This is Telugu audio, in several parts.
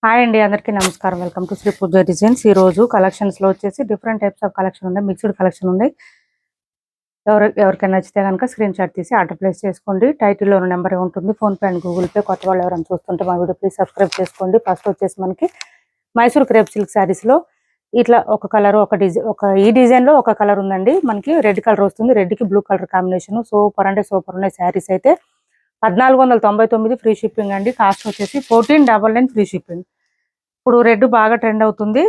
హాయ్ అండి, అందరికీ నమస్కారం. Welcome to Sri Pooja designs. ఈ రోజు కలెక్షన్స్ లో వచ్చేసి డిఫరెంట్ టైప్స్ ఆఫ్ కలెక్షన్ ఉన్నాయి, మిక్స్డ్ కలెక్షన్ ఉన్నాయి. ఎవరికైనా నచ్చితే కనుక స్క్రీన్ షాట్ తీసి ఆర్డర్ ప్లేస్ చేసుకోండి. టైటిల్లో నెంబర్ ఉంటుంది, PhonePe and Google pay. కొత్త వాళ్ళు ఎవరైనా చూస్తుంటే మా వీడియో ప్లీజ్ సబ్స్క్రైబ్ చేసుకోండి. ఫస్ట్ వచ్చేసి మనకి మైసూర్ క్రేప్ సిల్క్ శారీస్ లో ఇట్లా ఒక కలర్ ఈ డిజైన్ లో ఒక కలర్ ఉందండి. మనకి రెడ్ కలర్ వస్తుంది, రెడ్ కి బ్లూ కలర్ కాంబినేషన్. సూపర్ అంటే సూపర్ ఉన్నాయి శారీస్ అయితే. 1499 ఫ్రీ షిప్పింగ్ అండి. కాస్ట్ వచ్చేసి 1499 ఫ్రీ షిప్పింగ్. ఇప్పుడు రెడ్ బాగా ట్రెండ్ అవుతుంది.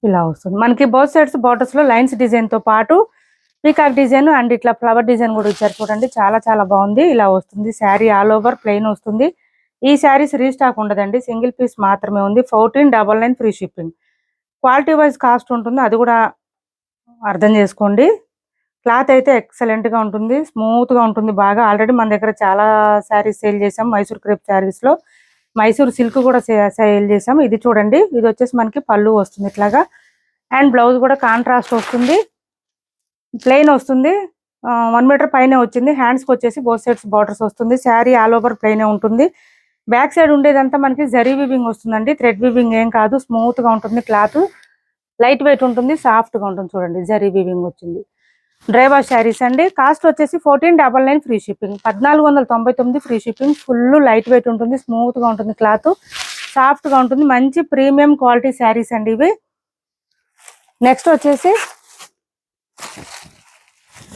ఇలా వస్తుంది మనకి బోత్ సైడ్స్ బార్డర్స్ లో లైన్స్ డిజైన్ తో పాటు పీకాక్ డిజైన్ అండ్ ఇట్లా ఫ్లవర్ డిజైన్ కూడా ఇచ్చారు చూడండి. చాలా చాలా బాగుంది. ఇలా వస్తుంది శారీ, ఆల్ ఓవర్ ప్లెయిన్ వస్తుంది. ఈ శారీస్ రీస్టాక్ ఉండదండి, సింగిల్ పీస్ మాత్రమే ఉంది. 1499 free shipping. Quality wise cost ఉంటుంది, అది కూడా అర్థం చేసుకోండి. క్లాత్ అయితే ఎక్సలెంట్ గా ఉంటుంది, స్మూత్ గా ఉంటుంది బాగా. ఆల్రెడీ మన దగ్గర చాలా శారీస్ సేల్ చేసాం మైసూర్ క్రేప్ శారీస్ లో. మైసూర్ సిల్క్ కూడా సేల్ చేసాం. ఇది చూడండి, ఇది వచ్చేసి మనకి పళ్ళు వస్తుంది ఇట్లాగా, అండ్ బ్లౌజ్ కూడా కాంట్రాస్ట్ వస్తుంది, ప్లెయిన్ వస్తుంది. 1 మీటర్ పైనే వచ్చింది. హ్యాండ్స్ కి వచ్చేసి బోత్ సైడ్స్ బార్డర్స్ వస్తుంది. శారీ ఆల్ ఓవర్ ప్లెయిన్ ఉంటుంది. బ్యాక్ సైడ్ ఉండేదంతా మనకి జరీ వివింగ్ వస్తుందండి, థ్రెడ్ వివింగ్ ఏం కాదు. స్మూత్ గా ఉంటుంది క్లాత్, లైట్ వెయిట్ ఉంటుంది, సాఫ్ట్ గా ఉంటుంది. చూడండి జరీ వివింగ్ వచ్చింది. డ్రై వాష్ శారీస్ అండి. కాస్ట్ వచ్చేసి 1499 free shipping. 1499 free shipping. Full light weight ఉంటుంది, స్మూత్ గా ఉంటుంది క్లాత్, సాఫ్ట్ గా ఉంటుంది. మంచి ప్రీమియం క్వాలిటీ శారీస్ అండి ఇవి. నెక్స్ట్ వచ్చేసి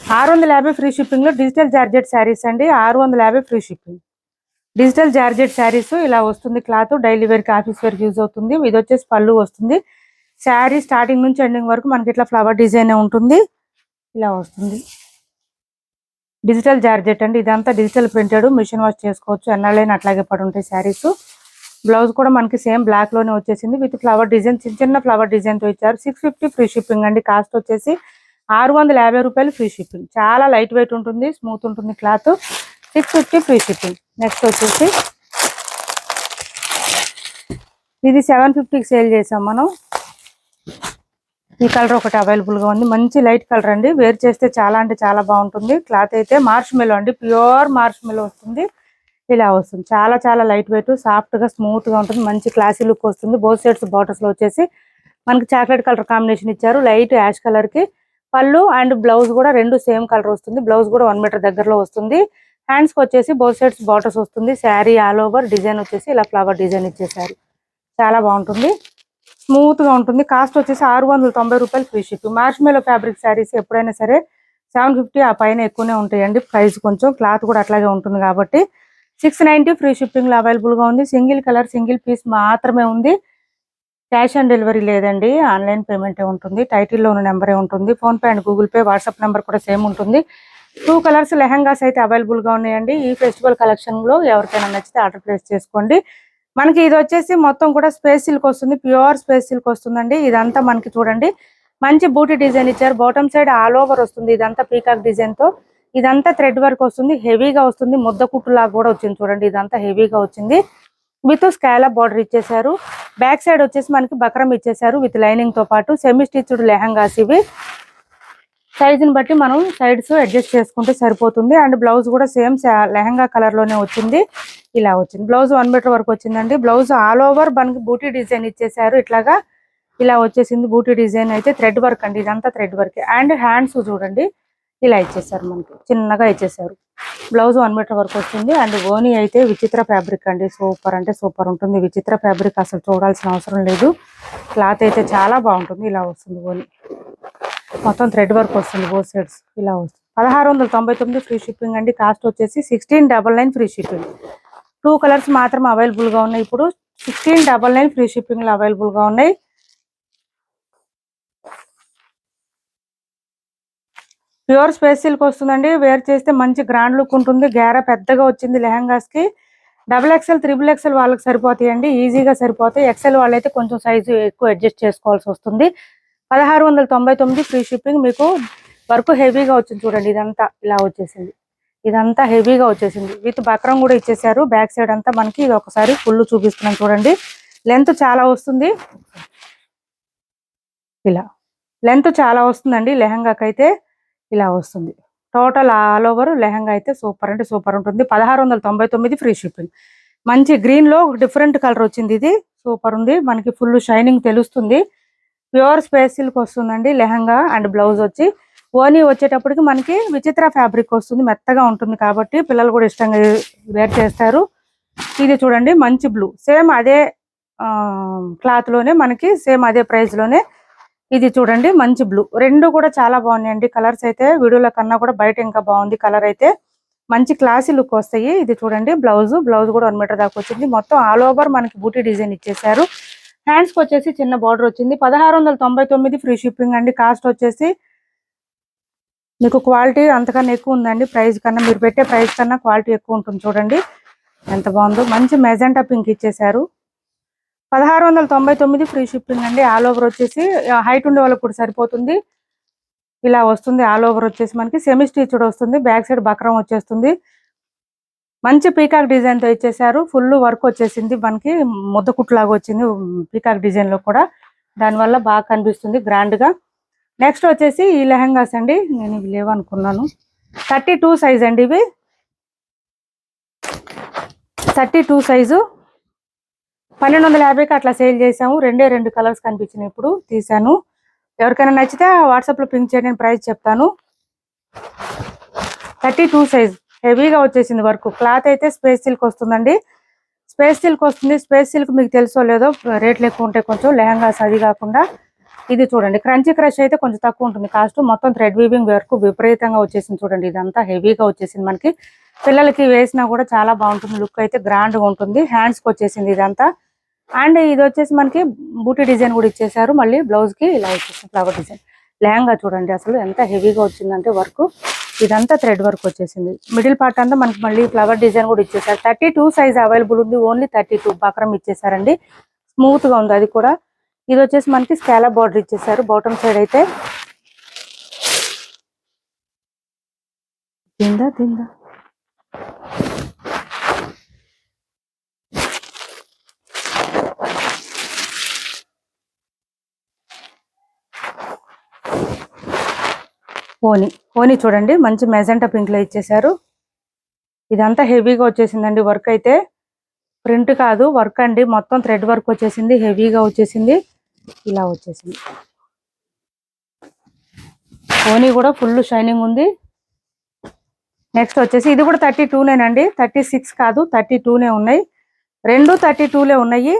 650 ఫ్రీ షిప్పింగ్ లో డిజిటల్ జార్జెట్ శారీస్ అండి. 650 free shipping. Digital georgette saris ఇలా వస్తుంది క్లాత్. డైలీ వేర్ కి, ఆఫీస్ వేర్ కి యూజ్ అవుతుంది. ఇది వచ్చేసి పళ్ళు వస్తుంది. శారీ స్టార్టింగ్ నుంచి ఎండింగ్ వరకు మనకి ఇట్లా ఫ్లవర్ డిజైన్ ఉంటుంది. ఇలా వస్తుంది. డిజిటల్ జార్జెట్ అండి. ఇదంతా డిజిటల్ ప్రింటెడ్, మిషన్ వాష్ చేసుకోవచ్చు, ఎన్నాళ్ళైనా అట్లాగే పడి ఉంటాయి శారీస్. బ్లౌజ్ కూడా మనకి సేమ్ బ్లాక్ లోనే వచ్చేసింది, విత్ ఫ్లవర్ డిజైన్, చిన్న చిన్న ఫ్లవర్ డిజైన్ తో ఇచ్చారు. 650 ఫ్రీ షిప్పింగ్ అండి. కాస్ట్ వచ్చేసి 650 రూపాయలు ఫ్రీ షిప్పింగ్. చాలా లైట్ వెయిట్ ఉంటుంది, స్మూత్ ఉంటుంది క్లాత్. 650 free shipping. నెక్స్ట్ వచ్చేసి ఇది 750కి సేల్ చేసాం మనం. ఈ కలర్ ఒకటి అవైలబుల్ గా ఉంది, మంచి లైట్ కలర్ అండి. వేర్ చేస్తే చాలా అంటే చాలా బాగుంటుంది. క్లాత్ అయితే మార్ష్ మెలో అండి, ప్యూర్ మార్ష్ మెలో వస్తుంది. ఇలా వస్తుంది, చాలా చాలా లైట్ వెయిట్, సాఫ్ట్ గా స్మూత్ గా ఉంటుంది. మంచి క్లాసీ లుక్ వస్తుంది. బోత్ సైడ్స్ బార్డర్స్ లో వచ్చేసి మనకి చాక్లెట్ కలర్ కాంబినేషన్ ఇచ్చారు, లైట్ యాష్ కలర్ కి. పళ్ళు అండ్ బ్లౌజ్ కూడా రెండు సేమ్ కలర్ వస్తుంది. బ్లౌజ్ కూడా 1 మీటర్ దగ్గరలో వస్తుంది. హ్యాండ్స్ కి వచ్చేసి బోత్ సైడ్స్ బార్డర్స్ వస్తుంది. శారీ ఆల్ ఓవర్ డిజైన్ వచ్చేసి ఇలా ఫ్లవర్ డిజైన్ ఇచ్చేసారు. చాలా బాగుంటుంది, స్మూత్ గా ఉంటుంది. కాస్ట్ వచ్చేసి 690 రూపాయలు free shipping. Marshmallow fabric sarees ఎప్పుడైనా సరే 750 ఆ పైన ఎక్కువనే ఉంటాయండి ప్రైస్. కొంచెం క్లాత్ కూడా అట్లాగే ఉంటుంది కాబట్టి 690 ఫ్రీ షిప్పింగ్ లో అవైలబుల్ గా ఉంది. సింగిల్ కలర్, సింగిల్ పీస్ మాత్రమే ఉంది. క్యాష్ ఆన్ డెలివరీ లేదండి, ఆన్లైన్ పేమెంటే ఉంటుంది. టైటిల్లో ఉన్న నెంబరే ఉంటుంది, PhonePe and Google pay, WhatsApp number కూడా సేమ్ ఉంటుంది. 2 కలర్స్ లెహంగాస్ అయితే అవైలబుల్ గా ఉన్నాయండి. ఈ ఫెస్టివల్ కలెక్షన్ లో ఎవరికైనా నచ్చితే ఆర్డర్ ప్లేస్ చేసుకోండి. మనకి ఇది వచ్చేసి మొత్తం కూడా స్పేస్ సిల్క్ వస్తుంది, ప్యూర్ స్పేస్ సిల్క్ వస్తుందండి. ఇదంతా మనకి చూడండి మంచి బూటీ డిజైన్ ఇచ్చారు. బాటమ్ సైడ్ ఆల్ ఓవర్ వస్తుంది. ఇదంతా పీకాక్ డిజైన్ తో, ఇదంతా థ్రెడ్ వర్క్ వస్తుంది, హెవీగా వస్తుంది. ముద్ద కుట్టు లాగా కూడా వచ్చింది చూడండి. ఇదంతా హెవీగా వచ్చింది, విత్ స్కాలప్ బార్డర్ ఇచ్చేసారు. బ్యాక్ సైడ్ వచ్చేసి మనకి బక్రం ఇచ్చేసారు విత్ లైనింగ్ తో పాటు. సెమీ స్టిచ్డ్ లెహంగాస్ ఇవి. సైజుని బట్టి మనం సైడ్స్ అడ్జస్ట్ చేసుకుంటే సరిపోతుంది. అండ్ బ్లౌజ్ కూడా సేమ్ లెహంగా కలర్ లోనే వచ్చింది. ఇలా వచ్చింది. బ్లౌజ్ 1 మీటర్ వరకు వచ్చిందండి. బ్లౌజ్ ఆల్ ఓవర్ మనకి బూటీ డిజైన్ ఇచ్చేసారు ఇట్లాగా. ఇలా వచ్చేసింది బూటీ డిజైన్ అయితే. థ్రెడ్ వర్క్ అండి, ఇదంతా థ్రెడ్ వర్క్. అండ్ హ్యాండ్స్ చూడండి ఇలా ఇచ్చేసారు, మనకి చిన్నగా ఇచ్చేసారు. బ్లౌజ్ 1 మీటర్ వరకు వస్తుంది. అండ్ ఓనీ అయితే విచిత్ర ఫ్యాబ్రిక్ అండి, సూపర్ అంటే సూపర్ ఉంటుంది. విచిత్ర ఫ్యాబ్రిక్ అసలు చూడాల్సిన అవసరం లేదు. క్లాత్ అయితే చాలా బాగుంటుంది. ఇలా వస్తుంది ఓనీ, మొత్తం థ్రెడ్ వర్క్ వస్తుంది బోత్ సైడ్స్. ఇలా వస్తుంది. 1699 ఫ్రీ షిప్పింగ్ అండి. కాస్ట్ వచ్చేసి 1699 ఫ్రీ షిప్పింగ్. 2 కలర్స్ మాత్రం అవైలబుల్ గా ఉన్నాయి ఇప్పుడు. 1699 ఫ్రీ షిప్పింగ్ లో అవైలబుల్ గా ఉన్నాయి. ప్యూర్ స్పేస్ సిల్క్ వస్తుందండి. వేర్ చేస్తే మంచి గ్రాండ్ లుక్ ఉంటుంది. గేరా పెద్దగా వచ్చింది లెహంగాస్ కి. XXL, XXL వాళ్ళకి సరిపోతాయండి, ఈజీగా సరిపోతాయి. ఎక్సెల్ వాళ్ళైతే కొంచెం సైజు ఎక్కువ అడ్జస్ట్ చేసుకోవాల్సి వస్తుంది. 1699 ఫ్రీ షిప్పింగ్. మీకు వర్క్ హెవీగా వచ్చింది చూడండి. ఇదంతా ఇలా వచ్చేసింది, ఇదంతా హెవీగా వచ్చేసింది. విత్ బక్రం కూడా ఇచ్చేసారు. బ్యాక్ సైడ్ అంతా మనకి ఇది ఒకసారి ఫుల్ చూపిస్తున్నాం చూడండి. లెంత్ చాలా వస్తుంది, ఇలా లెంత్ చాలా వస్తుందండి లెహంగాకైతే. ఇలా వస్తుంది. టోటల్ ఆల్ ఓవర్ లెహంగా అయితే సూపర్ అంటే సూపర్ ఉంటుంది. 1699 ఫ్రీ షిప్పింగ్. మంచి గ్రీన్ లో డిఫరెంట్ కలర్ వచ్చింది. ఇది సూపర్ ఉంది. మనకి ఫుల్ షైనింగ్ తెలుస్తుంది. ప్యూర్ స్పేస్ సిల్క్ వస్తుందండి లెహంగా అండ్ బ్లౌజ్ వచ్చి. ఓనీ వచ్చేటప్పటికి మనకి విచిత్ర ఫ్యాబ్రిక్ వస్తుంది. మెత్తగా ఉంటుంది కాబట్టి పిల్లలు కూడా ఇష్టంగా వేర్ చేస్తారు. ఇది చూడండి మంచి బ్లూ, సేమ్ అదే క్లాత్ లోనే మనకి సేమ్ అదే ప్రైస్ లోనే ఇది చూడండి మంచి బ్లూ. రెండు కూడా చాలా బాగున్నాయండి కలర్స్ అయితే. వీడియోలో కన్నా కూడా బయట ఇంకా బాగుంది కలర్ అయితే. మంచి క్లాసీ లుక్ వస్తాయి. ఇది చూడండి బ్లౌజ్ కూడా 1 మీటర్ దాకా వచ్చింది. మొత్తం ఆల్ ఓవర్ మనకి బూటీ డిజైన్ ఇచ్చేసారు. హ్యాండ్స్ కి వచ్చేసి చిన్న బార్డర్ వచ్చింది. 1699 ఫ్రీ షిప్పింగ్ అండి. కాస్ట్ వచ్చేసి మీకు క్వాలిటీ అంతకన్నా ఎక్కువ ఉందండి. ప్రైస్ కన్నా మీరు పెట్టే ప్రైస్ కన్నా క్వాలిటీ ఎక్కువ ఉంటుంది. చూడండి ఎంత బాగుందో. మంచి మెజెంటా పింక్ ఇచ్చేసారు. 1699 ఫ్రీ షిప్పింగ్ అండి. ఆల్ ఓవర్ వచ్చేసి హైట్ ఉండే వాళ్ళకి కూడా సరిపోతుంది. ఇలా వస్తుంది. ఆల్ ఓవర్ వచ్చేసి మనకి సెమీ స్టిచ్డ్ వస్తుంది. బ్యాక్ సైడ్ బక్రం వచ్చేస్తుంది. మంచి పీకాక్ డిజైన్ తో ఇచ్చేసారు. ఫుల్ వర్క్ వచ్చేసింది. మనకి ముద్ద కుట్లాగా వచ్చింది పీకాక్ డిజైన్ లో కూడా. దానివల్ల బాగా కనిపిస్తుంది గ్రాండ్ గా. నెక్స్ట్ వచ్చేసి ఈ లెహంగాస్ అండి. నేను ఇవి లేవనుకున్నాను. 32 సైజ్ అండి. ఇవి 32 సైజు 1250కి అట్లా సేల్ చేసాము. 2 కలర్స్ కనిపించినాయి. ఇప్పుడు తీసాను. ఎవరికైనా నచ్చితే వాట్సాప్ లో పింక్ చేయండి, నేను ప్రైస్ చెప్తాను. 32 సైజ్ హెవీగా వచ్చేసింది వర్క్. క్లాత్ అయితే స్పేస్ సిల్క్ వస్తుందండి. స్పేస్ సిల్క్ వస్తుంది. స్పేస్ సిల్క్ మీకు తెలుసో లేదో రేట్లు ఎక్కువ ఉంటాయి కొంచెం లెహంగాస్. అది కాకుండా ఇది చూడండి క్రంచీ క్రష్ అయితే కొంచెం తక్కువ ఉంటుంది కాస్ట్. మొత్తం థ్రెడ్ వీవింగ్ వర్క్ విపరీతంగా వచ్చేసింది. చూడండి ఇదంతా హెవీగా వచ్చేసింది. మనకి పిల్లలకి వేసినా కూడా చాలా బాగుంటుంది. లుక్ అయితే గ్రాండ్ గా ఉంటుంది. హ్యాండ్స్ కి వచ్చేసింది ఇదంతా. అండ్ ఇది వచ్చేసి మనకి బూటీ డిజైన్ కూడా ఇచ్చేసారు. మళ్ళీ బ్లౌజ్ కి ఇలా వచ్చేసింది ఫ్లవర్ డిజైన్. లెహంగా చూడండి అసలు ఎంత హెవీగా వచ్చిందంటే వర్క్. ఇదంతా థ్రెడ్ వర్క్ వచ్చేసింది. మిడిల్ పార్ట్ అంతా మనకి మళ్ళీ ఫ్లవర్ డిజైన్ కూడా ఇచ్చేసారు. 32 సైజ్ అవైలబుల్ ఉంది. ఓన్లీ 32 బక్రం ఇచ్చేసారండి. స్మూత్ గా ఉంది అది కూడా. ఇది వచ్చేసి మనకి స్కాలప్ బార్డర్ ఇచ్చేసారు బాటమ్ సైడ్ అయితే. తిందా ఓని చూడండి మంచి మెజెంటా పింక్ లో ఇచ్చేసారు. ఇదంతా హెవీగా వచ్చేసిందండి వర్క్ అయితే. ప్రింట్ కాదు వర్క్ అండి. మొత్తం థ్రెడ్ వర్క్ వచ్చేసింది. హెవీగా వచ్చేసింది. ఇలా వచ్చేసింది. ఓని కూడా ఫుల్ షైనింగ్ ఉంది. నెక్స్ట్ వచ్చేసి ఇది కూడా 32నేనండి. 36 కాదు 32నే ఉన్నాయి. రెండు 32లే ఉన్నాయి.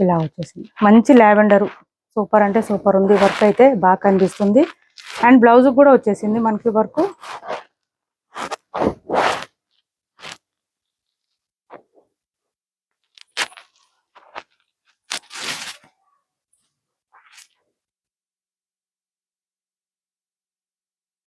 ఇలా వచ్చేసింది. మంచి లావెండర్ సూపర్ అంటే సూపర్ ఉంది. వర్క్ అయితే బాగా కనిపిస్తుంది. అండ్ బ్లౌజ్ కూడా వచ్చేసింది మనకి వర్క్.